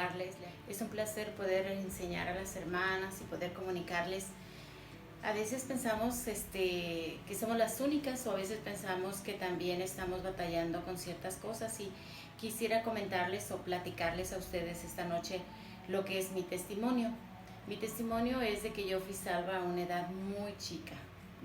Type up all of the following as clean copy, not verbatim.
saludarles. Es un placer poder enseñar a las hermanas y poder comunicarles. A veces pensamos que somos las únicas, o a veces pensamos que también estamos batallando con ciertas cosas, y quisiera comentarles o platicarles a ustedes esta noche lo que es mi testimonio. Mi testimonio es de que yo fui salva a una edad muy chica.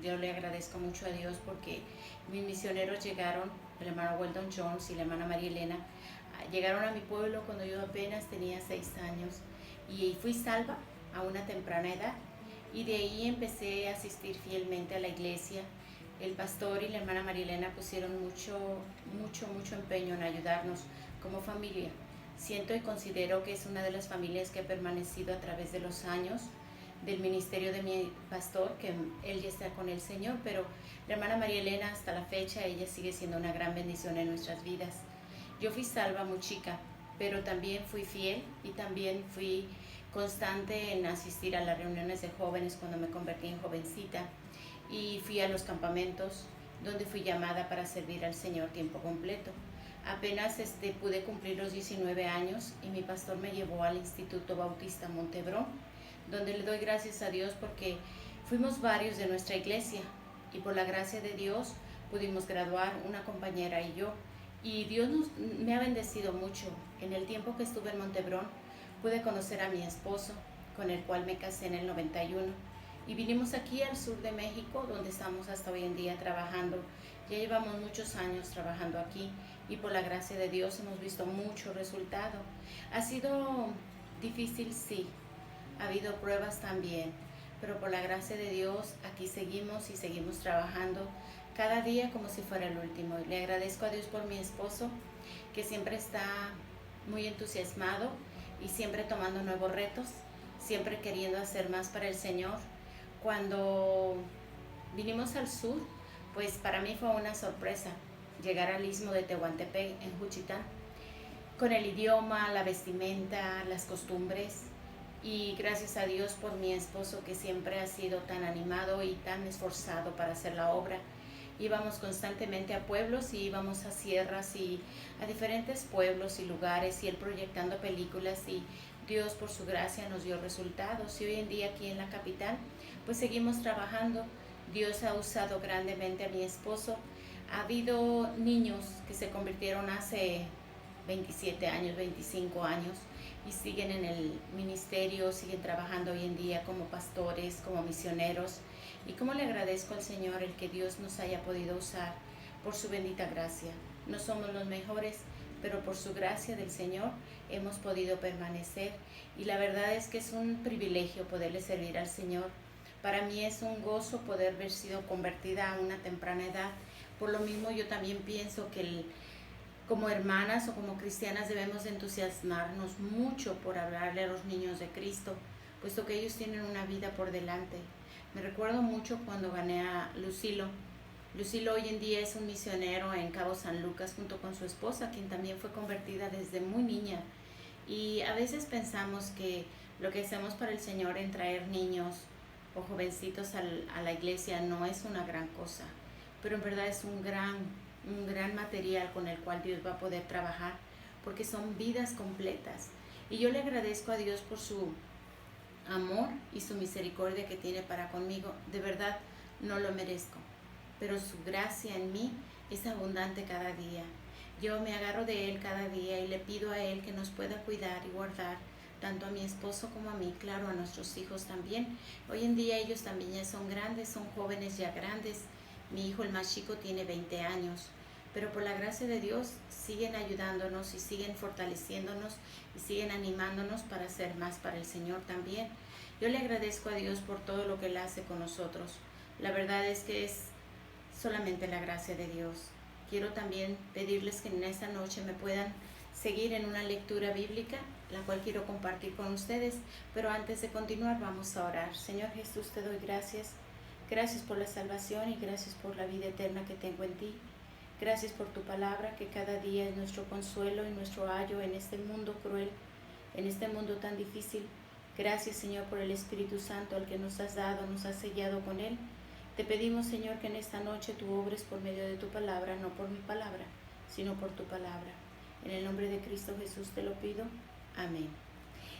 Yo le agradezco mucho a Dios porque mis misioneros llegaron, el hermano Weldon Jones y la hermana María Elena, llegaron a mi pueblo cuando yo apenas tenía 6 años, y fui salva a una temprana edad. Y de ahí empecé a asistir fielmente a la iglesia. El pastor y la hermana María Elena pusieron mucho empeño en ayudarnos como familia. Siento y considero que es una de las familias que ha permanecido a través de los años del ministerio de mi pastor, que él ya está con el Señor, pero la hermana María Elena hasta la fecha, ella sigue siendo una gran bendición en nuestras vidas. Yo fui salva muy chica, pero también fui fiel y también fui constante en asistir a las reuniones de jóvenes cuando me convertí en jovencita, y fui a los campamentos donde fui llamada para servir al Señor tiempo completo. Apenas pude cumplir los 19 años y mi pastor me llevó al Instituto Bautista Montebrón, donde le doy gracias a Dios porque fuimos varios de nuestra iglesia y por la gracia de Dios pudimos graduar, una compañera y yo. Y Dios me ha bendecido mucho. En el tiempo que estuve en Montebrón pude conocer a mi esposo, con el cual me casé en el 91, y vinimos aquí al sur de México, donde estamos hasta hoy en día trabajando. Ya llevamos muchos años trabajando aquí y por la gracia de Dios hemos visto mucho resultado. Ha sido difícil, sí, ha habido pruebas también, pero por la gracia de Dios aquí seguimos y seguimos trabajando cada día como si fuera el último. Le agradezco a Dios por mi esposo, que siempre está muy entusiasmado y siempre tomando nuevos retos, siempre queriendo hacer más para el Señor. Cuando vinimos al sur, pues para mí fue una sorpresa llegar al istmo de Tehuantepec en Juchitán, con el idioma, la vestimenta, las costumbres. Y gracias a Dios por mi esposo, que siempre ha sido tan animado y tan esforzado para hacer la obra. Íbamos constantemente a pueblos y íbamos a sierras y a diferentes pueblos y lugares, y él proyectando películas, y Dios por su gracia nos dio resultados. Y hoy en día aquí en la capital pues seguimos trabajando. Dios ha usado grandemente a mi esposo. Ha habido niños que se convirtieron hace 27 años, 25 años, y siguen en el ministerio, siguen trabajando hoy en día como pastores, como misioneros. Y cómo le agradezco al Señor el que Dios nos haya podido usar por su bendita gracia. No somos los mejores, pero por su gracia del Señor hemos podido permanecer, y la verdad es que es un privilegio poderle servir al Señor. Para mí es un gozo poder haber sido convertida a una temprana edad. Por lo mismo yo también pienso que como hermanas o como cristianas debemos de entusiasmarnos mucho por hablarle a los niños de Cristo, puesto que ellos tienen una vida por delante. Me recuerdo mucho cuando gané a Lucilo. Lucilo hoy en día es un misionero en Cabo San Lucas junto con su esposa, quien también fue convertida desde muy niña. Y a veces pensamos que lo que hacemos para el Señor en traer niños o jovencitos a la iglesia no es una gran cosa, pero en verdad es un gran material con el cual Dios va a poder trabajar, porque son vidas completas. Y yo le agradezco a Dios por su amor y su misericordia que tiene para conmigo. De verdad no lo merezco, pero su gracia en mí es abundante cada día. Yo me agarro de Él cada día y le pido a Él que nos pueda cuidar y guardar, tanto a mi esposo como a mí, claro, a nuestros hijos también. Hoy en día ellos también ya son grandes, son jóvenes ya grandes. Mi hijo, el más chico, tiene 20 años, pero por la gracia de Dios siguen ayudándonos y siguen fortaleciéndonos y siguen animándonos para hacer más para el Señor también. Yo le agradezco a Dios por todo lo que Él hace con nosotros. La verdad es que es solamente la gracia de Dios. Quiero también pedirles que en esta noche me puedan seguir en una lectura bíblica, la cual quiero compartir con ustedes, pero antes de continuar vamos a orar. Señor Jesús, te doy gracias. Gracias por la salvación y gracias por la vida eterna que tengo en ti. Gracias por tu palabra, que cada día es nuestro consuelo y nuestro ayo en este mundo cruel, en este mundo tan difícil. Gracias, Señor, por el Espíritu Santo al que nos has dado, nos has sellado con Él. Te pedimos, Señor, que en esta noche tú obres por medio de tu palabra, no por mi palabra, sino por tu palabra. En el nombre de Cristo Jesús te lo pido. Amén.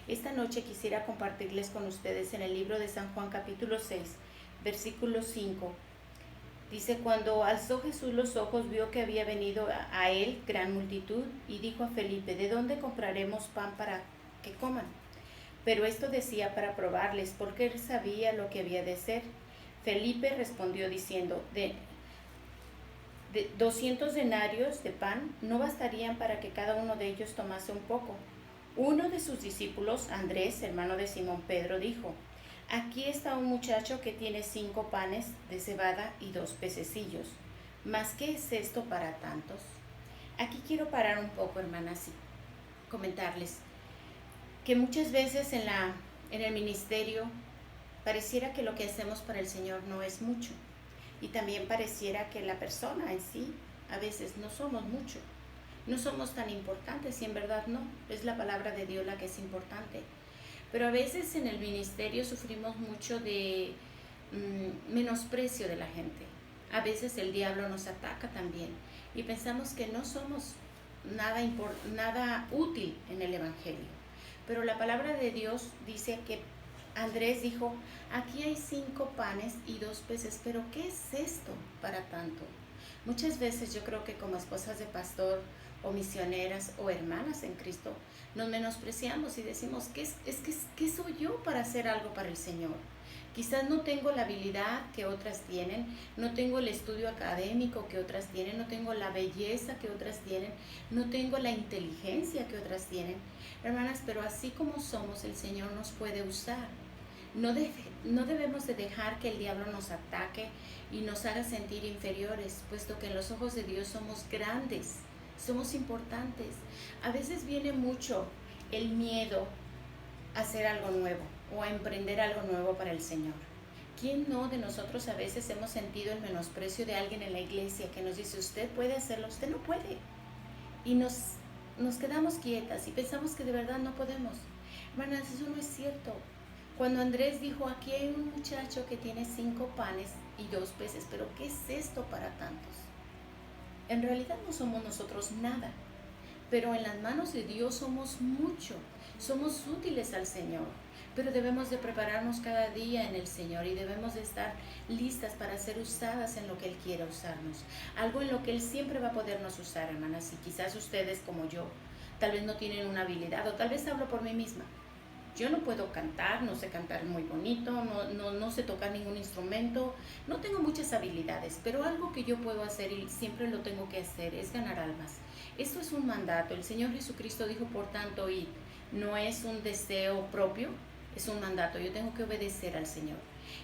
Esta noche quisiera compartirles con ustedes en el libro de San Juan capítulo 6, versículo 5. Dice, cuando alzó Jesús los ojos, vio que había venido a él gran multitud y dijo a Felipe, ¿de dónde compraremos pan para que coman? Pero esto decía para probarles, porque él sabía lo que había de ser. Felipe respondió diciendo, de 200 denarios de pan no bastarían para que cada uno de ellos tomase un poco. Uno de sus discípulos, Andrés, hermano de Simón Pedro, dijo, aquí está un muchacho que tiene 5 panes de cebada y 2 pececillos. ¿Mas qué es esto para tantos? Aquí quiero parar un poco, hermanas, y comentarles que muchas veces en el ministerio pareciera que lo que hacemos para el Señor no es mucho. Y también pareciera que la persona en sí, a veces no somos mucho. No somos tan importantes y en verdad no. Es la palabra de Dios la que es importante. Pero a veces en el ministerio sufrimos mucho de menosprecio de la gente. A veces el diablo nos ataca también y pensamos que no somos nada útil en el evangelio. Pero la palabra de Dios dice que Andrés dijo, aquí hay 5 panes y 2 peces, pero ¿qué es esto para tanto? Muchas veces yo creo que como esposas de pastor o misioneras o hermanas en Cristo, nos menospreciamos y decimos, ¿qué soy yo para hacer algo para el Señor? Quizás no tengo la habilidad que otras tienen, no tengo el estudio académico que otras tienen, no tengo la belleza que otras tienen, no tengo la inteligencia que otras tienen. Hermanas, pero así como somos, el Señor nos puede usar. No debemos de dejar que el diablo nos ataque y nos haga sentir inferiores, puesto que en los ojos de Dios somos grandes, somos importantes. A veces viene mucho el miedo a hacer algo nuevo o a emprender algo nuevo para el Señor. ¿Quién no de nosotros a veces hemos sentido el menosprecio de alguien en la iglesia que nos dice, usted puede hacerlo, usted no puede? Y nos quedamos quietas y pensamos que de verdad no podemos. Hermanas, eso no es cierto. Cuando Andrés dijo, aquí hay un muchacho que tiene 5 panes y 2 peces, pero ¿qué es esto para tantos? En realidad no somos nosotros nada, pero en las manos de Dios somos mucho, somos útiles al Señor, pero debemos de prepararnos cada día en el Señor y debemos de estar listas para ser usadas en lo que Él quiera usarnos, algo en lo que Él siempre va a podernos usar, hermanas, y quizás ustedes como yo, tal vez no tienen una habilidad, o tal vez hablo por mí misma. Yo no puedo cantar, no sé cantar muy bonito, no sé tocar ningún instrumento, no tengo muchas habilidades, pero algo que yo puedo hacer y siempre lo tengo que hacer es ganar almas. Esto es un mandato. El Señor Jesucristo dijo, por tanto, y no es un deseo propio, es un mandato. Yo tengo que obedecer al Señor.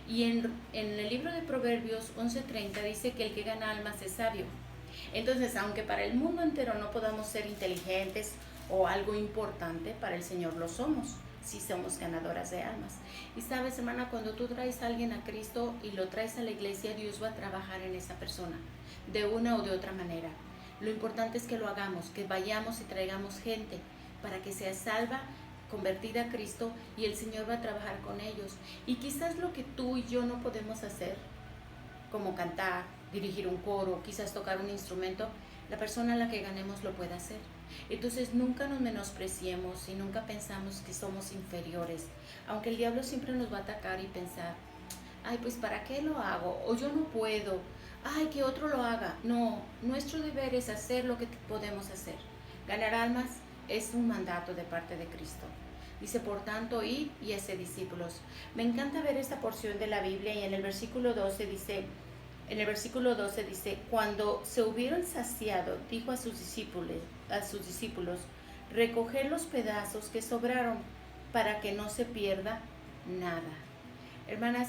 Y en el libro de Proverbios 11:30 dice que el que gana almas es sabio. Entonces, aunque para el mundo entero no podamos ser inteligentes o algo importante, para el Señor lo somos. Si somos ganadoras de almas. Y sabes, hermana, cuando tú traes a alguien a Cristo y lo traes a la iglesia, Dios va a trabajar en esa persona, de una o de otra manera. Lo importante es que lo hagamos, que vayamos y traigamos gente para que sea salva, convertida a Cristo, y el Señor va a trabajar con ellos. Y quizás lo que tú y yo no podemos hacer, como cantar, dirigir un coro, quizás tocar un instrumento, la persona a la que ganemos lo puede hacer. Entonces nunca nos menospreciemos y nunca pensamos que somos inferiores, aunque el diablo siempre nos va a atacar y pensar, ay, pues ¿para qué lo hago? O yo no puedo, ay, que otro lo haga. No, nuestro deber es hacer lo que podemos hacer. Ganar almas es un mandato de parte de Cristo. Dice, por tanto, id y haced discípulos. Me encanta ver esta porción de la Biblia y en el versículo 12 dice, cuando se hubieron saciado, dijo a sus discípulos, recoger los pedazos que sobraron para que no se pierda nada. Hermanas,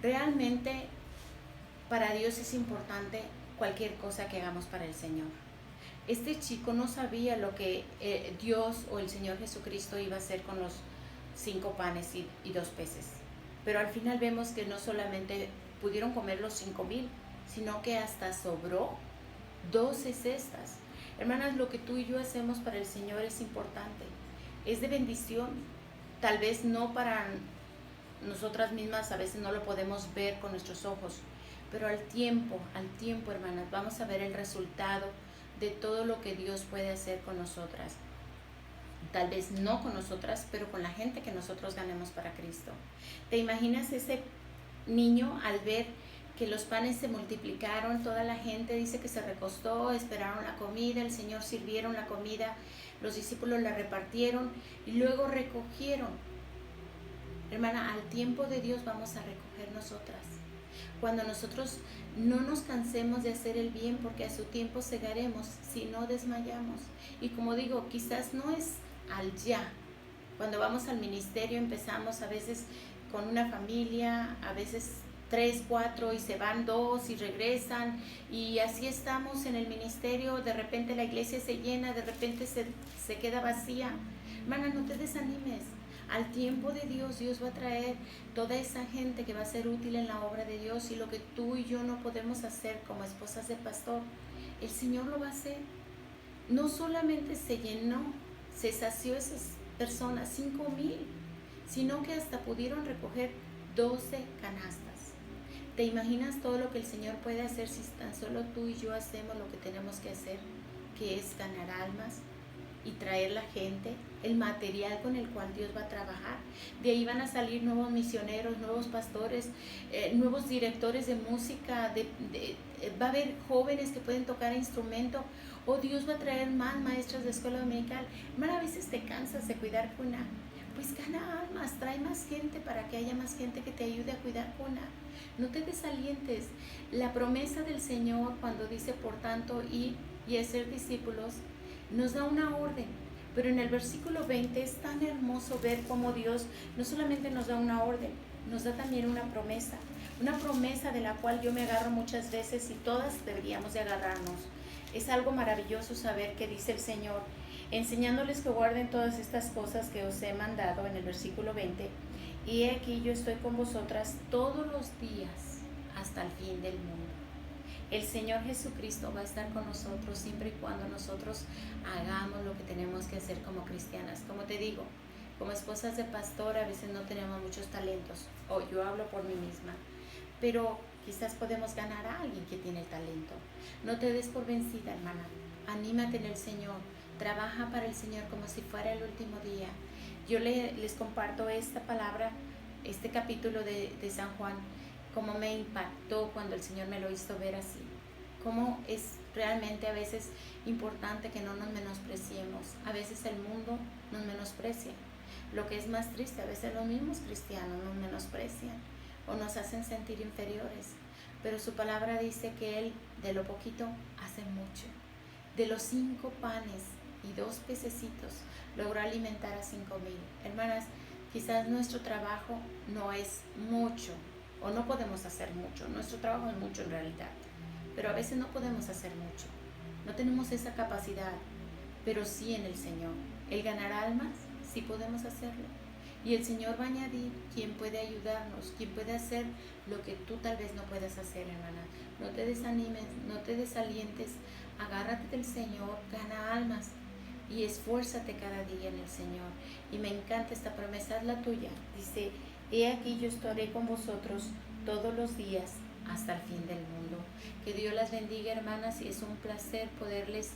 realmente para Dios es importante cualquier cosa que hagamos para el Señor. Este chico no sabía lo que Dios o el Señor Jesucristo iba a hacer con los 5 panes y 2 peces. Pero al final vemos que no solamente pudieron comer los 5,000, sino que hasta sobró 12 cestas. Hermanas, lo que tú y yo hacemos para el Señor es importante, es de bendición. Tal vez no para nosotras mismas, a veces no lo podemos ver con nuestros ojos, pero al tiempo, hermanas, vamos a ver el resultado de todo lo que Dios puede hacer con nosotras. tal vez no con nosotras, pero con la gente que nosotros ganemos para Cristo. ¿Te imaginas ese niño al ver que los panes se multiplicaron? Toda la gente dice que se recostó, esperaron la comida, el Señor sirvieron la comida, los discípulos la repartieron y luego recogieron. Hermana, al tiempo de Dios vamos a recoger nosotras. Cuando nosotros no nos cansemos de hacer el bien, porque a su tiempo segaremos si no desmayamos. Y como digo, quizás no es al ya. Cuando vamos al ministerio empezamos a veces con una familia, a veces 3, 4 y se van 2 y regresan, y así estamos en el ministerio. De repente la iglesia se llena, de repente se queda vacía. Hermana, no te desanimes. Al tiempo de Dios, Dios va a traer toda esa gente que va a ser útil en la obra de Dios, y lo que tú y yo no podemos hacer como esposas de pastor, el Señor lo va a hacer. No solamente se llenó, se sació esas personas, 5,000, sino que hasta pudieron recoger 12 canastas. ¿Te imaginas todo lo que el Señor puede hacer si tan solo tú y yo hacemos lo que tenemos que hacer, que es ganar almas y traer la gente, el material con el cual Dios va a trabajar? De ahí van a salir nuevos misioneros, nuevos pastores, nuevos directores de música, va a haber jóvenes que pueden tocar instrumento, o Dios va a traer más maestras de escuela dominical. Hermana, a veces te cansas de cuidar cuna, pues gana almas, trae más gente para que haya más gente que te ayude a cuidar cuna. No te desalientes. La promesa del Señor cuando dice, por tanto, ir y hacer discípulos, nos da una orden, pero en el versículo 20 es tan hermoso ver cómo Dios no solamente nos da una orden, nos da también una promesa de la cual yo me agarro muchas veces, y todas deberíamos de agarrarnos. Es algo maravilloso saber que dice el Señor, enseñándoles que guarden todas estas cosas que os he mandado, en el versículo 20, y he aquí yo estoy con vosotras todos los días hasta el fin del mundo. El Señor Jesucristo va a estar con nosotros siempre y cuando nosotros hagamos lo que tenemos que hacer como cristianas. Como te digo, como esposas de pastor a veces no tenemos muchos talentos, o yo hablo por mí misma, pero quizás podemos ganar a alguien que tiene talento. No te des por vencida, hermana. Anímate en el Señor. Trabaja para el Señor como si fuera el último día. Yo les comparto esta palabra, este capítulo de San Juan, cómo me impactó cuando el Señor me lo hizo ver así. Cómo es realmente a veces importante que no nos menospreciemos. A veces el mundo nos menosprecia. Lo que es más triste, a veces los mismos cristianos nos menosprecian o nos hacen sentir inferiores. Pero su palabra dice que Él de lo poquito hace mucho. De los 5 panes y 2 pececitos logró alimentar a 5,000. Hermanas, quizás nuestro trabajo no es mucho, o no podemos hacer mucho. Nuestro trabajo es mucho en realidad, pero a veces no podemos hacer mucho. No tenemos esa capacidad, pero sí en el Señor. El ganar almas, sí podemos hacerlo. Y el Señor va a añadir quien puede ayudarnos, quien puede hacer lo que tú tal vez no puedas hacer, hermana. No te desanimes, no te desalientes. Agárrate del Señor, gana almas y esfuérzate cada día en el Señor. Y me encanta esta promesa, es la tuya. Dice, he aquí yo estaré con vosotros todos los días hasta el fin del mundo. Que Dios las bendiga, hermanas, y es un placer poderles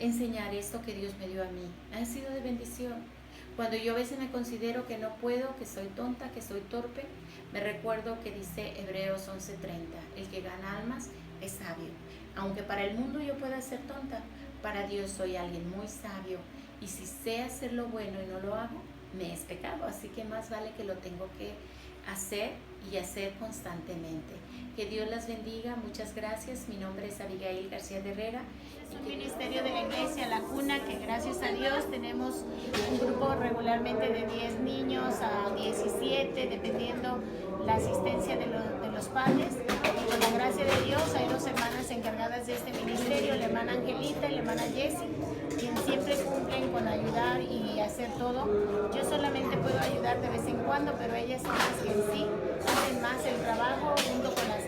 enseñar esto que Dios me dio a mí. Ha sido de bendición. Cuando yo a veces me considero que no puedo, que soy tonta, que soy torpe, me recuerdo que dice Hebreos 11:30, el que gana almas es sabio. Aunque para el mundo yo pueda ser tonta, para Dios soy alguien muy sabio, y si sé hacer lo bueno y no lo hago, me es pecado. Así que más vale que lo tengo que hacer y hacer constantemente. Que Dios las bendiga. Muchas gracias. Mi nombre es Abigail García de Herrera. Es un ministerio de la Iglesia La Cuna, que gracias a Dios tenemos un grupo regularmente de 10 niños a 17, dependiendo la asistencia de los padres. Y con la gracia de Dios hay 2 hermanas encargadas de este ministerio, la hermana Angelita y la hermana Jessie, quienes siempre cumplen con ayudar y hacer todo. Yo solamente puedo ayudar de vez en cuando, pero ellas son las que en sí hacen más el trabajo junto con las